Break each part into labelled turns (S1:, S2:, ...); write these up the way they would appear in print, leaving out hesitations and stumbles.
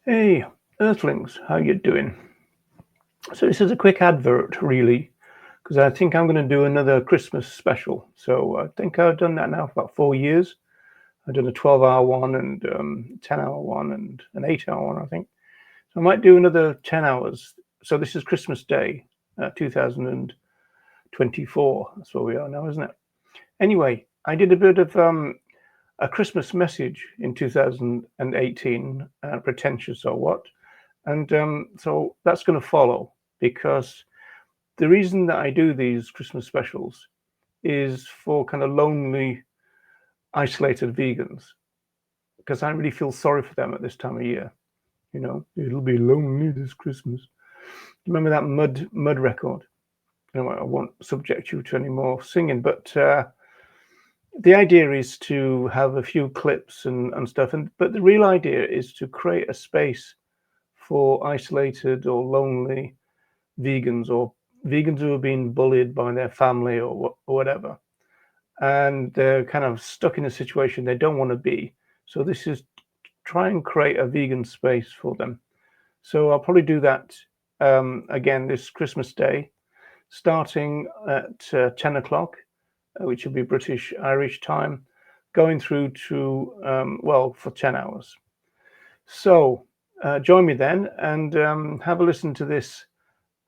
S1: Hey, Earthlings, how you doing? So this is a quick advert, really, because I think I'm going to do another Christmas special. So I think I've done that now for about 4 years. I've done a 12-hour one and 10-hour one and an 8-hour one, I think. So I might do another 10 hours. So this is Christmas Day, 2024. That's where we are now, isn't it? Anyway, I did a bit of a Christmas message in 2018, pretentious or what. And so that's going to follow because the reason that I do these Christmas specials is for kind of lonely, isolated vegans because I really feel sorry for them at this time of year. You know, it'll be lonely this Christmas. Remember that mud record? You know, I won't subject you to any more singing, but the idea is to have a few clips and stuff. But the real idea is to create a space for isolated or lonely vegans or vegans who have been bullied by their family or whatever, and they're kind of stuck in a situation they don't want to be. So this is try and create a vegan space for them. So I'll probably do that again this Christmas Day, starting at 10 o'clock, which will be British Irish time, going through to well for 10 hours. So join me then and have a listen to this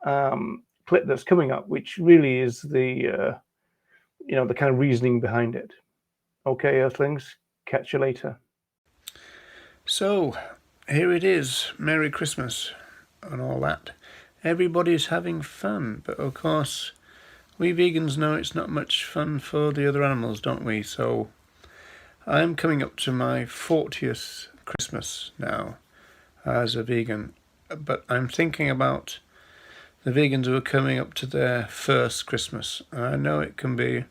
S1: clip that's coming up, which really is the kind of reasoning behind it. Okay, Earthlings, catch you later.
S2: So, here it is. Merry Christmas and all that. Everybody's having fun, but of course, we vegans know it's not much fun for the other animals, don't we? So, I'm coming up to my 40th Christmas now as a vegan, but I'm thinking about the vegans who are coming up to their first Christmas. And I know it can be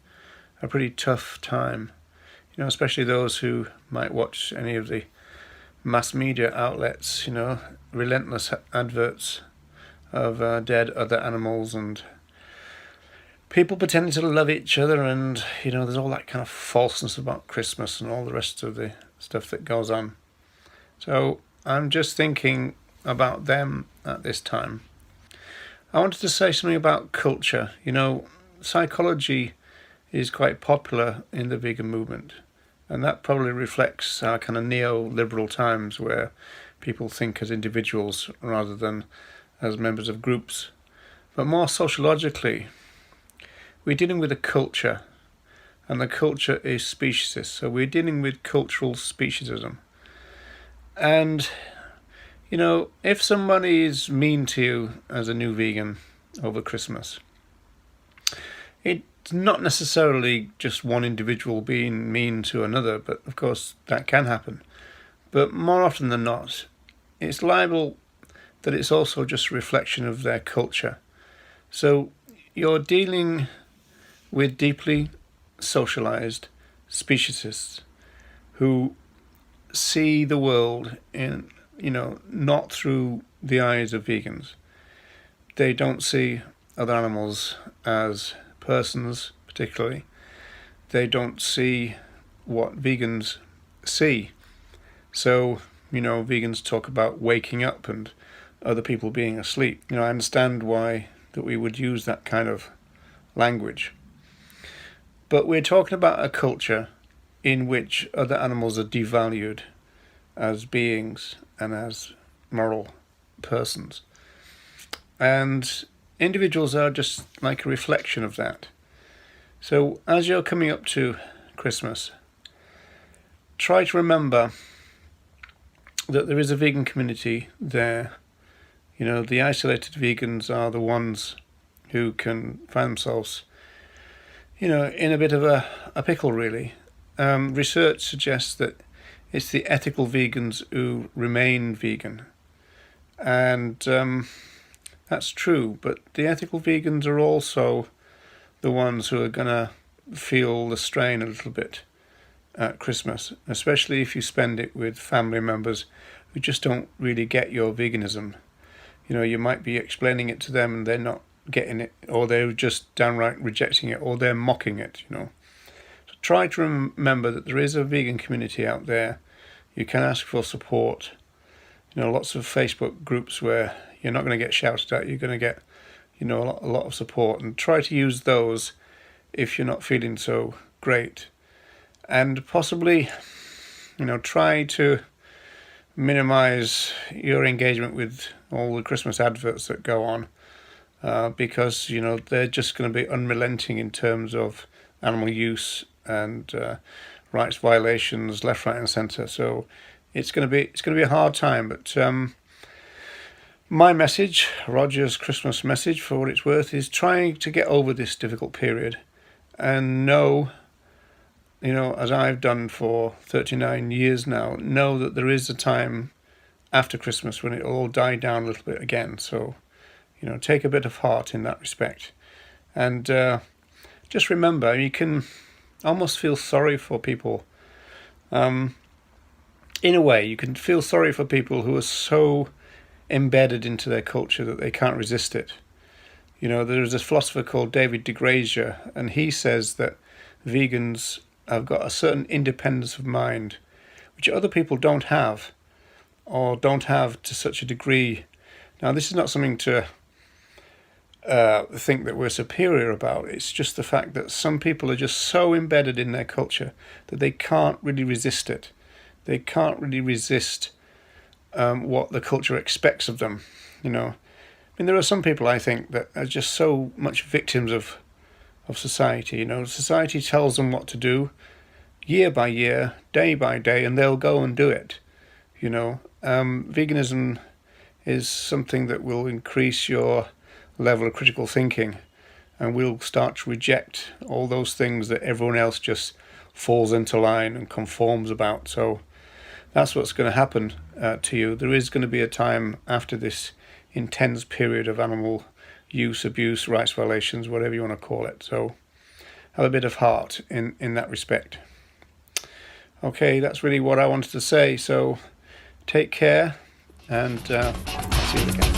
S2: a pretty tough time, especially those who might watch any of the mass media outlets, relentless adverts of dead other animals and people pretending to love each other, and there's all that kind of falseness about Christmas and all the rest of the stuff that goes on. So I'm just thinking about them at this time. I wanted to say something about culture. Psychology is quite popular in the vegan movement, and that probably reflects our kind of neoliberal times where people think as individuals rather than as members of groups. But more sociologically, we're dealing with a culture, and the culture is speciesist. So we're dealing with cultural speciesism. And, if somebody is mean to you as a new vegan over Christmas, it's not necessarily just one individual being mean to another, but of course that can happen. But more often than not, it's liable that it's also just a reflection of their culture. So you're dealing with deeply socialized speciesists who see the world in, not through the eyes of vegans. They don't see other animals as persons, particularly. They don't see what vegans see. So, vegans talk about waking up and other people being asleep. I understand why that we would use that kind of language. But we're talking about a culture in which other animals are devalued as beings and as moral persons. And individuals are just like a reflection of that. So as you're coming up to Christmas, try to remember that there is a vegan community there. The isolated vegans are the ones who can find themselves, in a bit of a pickle, really. Research suggests that it's the ethical vegans who remain vegan. And that's true, but the ethical vegans are also the ones who are going to feel the strain a little bit at Christmas, especially if you spend it with family members who just don't really get your veganism. You might be explaining it to them and they're not getting it, or they're just downright rejecting it, or they're mocking it, So try to remember that there is a vegan community out there. You can ask for support. lots of Facebook groups where you're not going to get shouted at. You're going to get, a lot of support, and try to use those if you're not feeling so great. And possibly, try to minimize your engagement with all the Christmas adverts that go on, because they're just going to be unrelenting in terms of animal use and rights violations left, right, and centre. So it's going to be a hard time. But my message, Roger's Christmas message, for what it's worth, is trying to get over this difficult period and know, as I've done for 39 years now, know that there is a time after Christmas when it'll all die down a little bit again. So, take a bit of heart in that respect. And just remember, you can almost feel sorry for people. In a way, you can feel sorry for people who are so embedded into their culture that they can't resist it. There's this philosopher called David de Grazier, and he says that vegans have got a certain independence of mind, which other people don't have, or don't have to such a degree. Now, this is not something to think that we're superior about. It's just the fact that some people are just so embedded in their culture that they can't really resist it. They can't really resist what the culture expects of them. There are some people, I think, that are just so much victims of society. Society tells them what to do year by year, day by day, and they'll go and do it. Veganism is something that will increase your level of critical thinking, and we'll start to reject all those things that everyone else just falls into line and conforms about. So that's what's going to happen to you. There is going to be a time after this intense period of animal use, abuse, rights violations, whatever you want to call it. So have a bit of heart in that respect. Okay, that's really what I wanted to say. So take care, and see you again.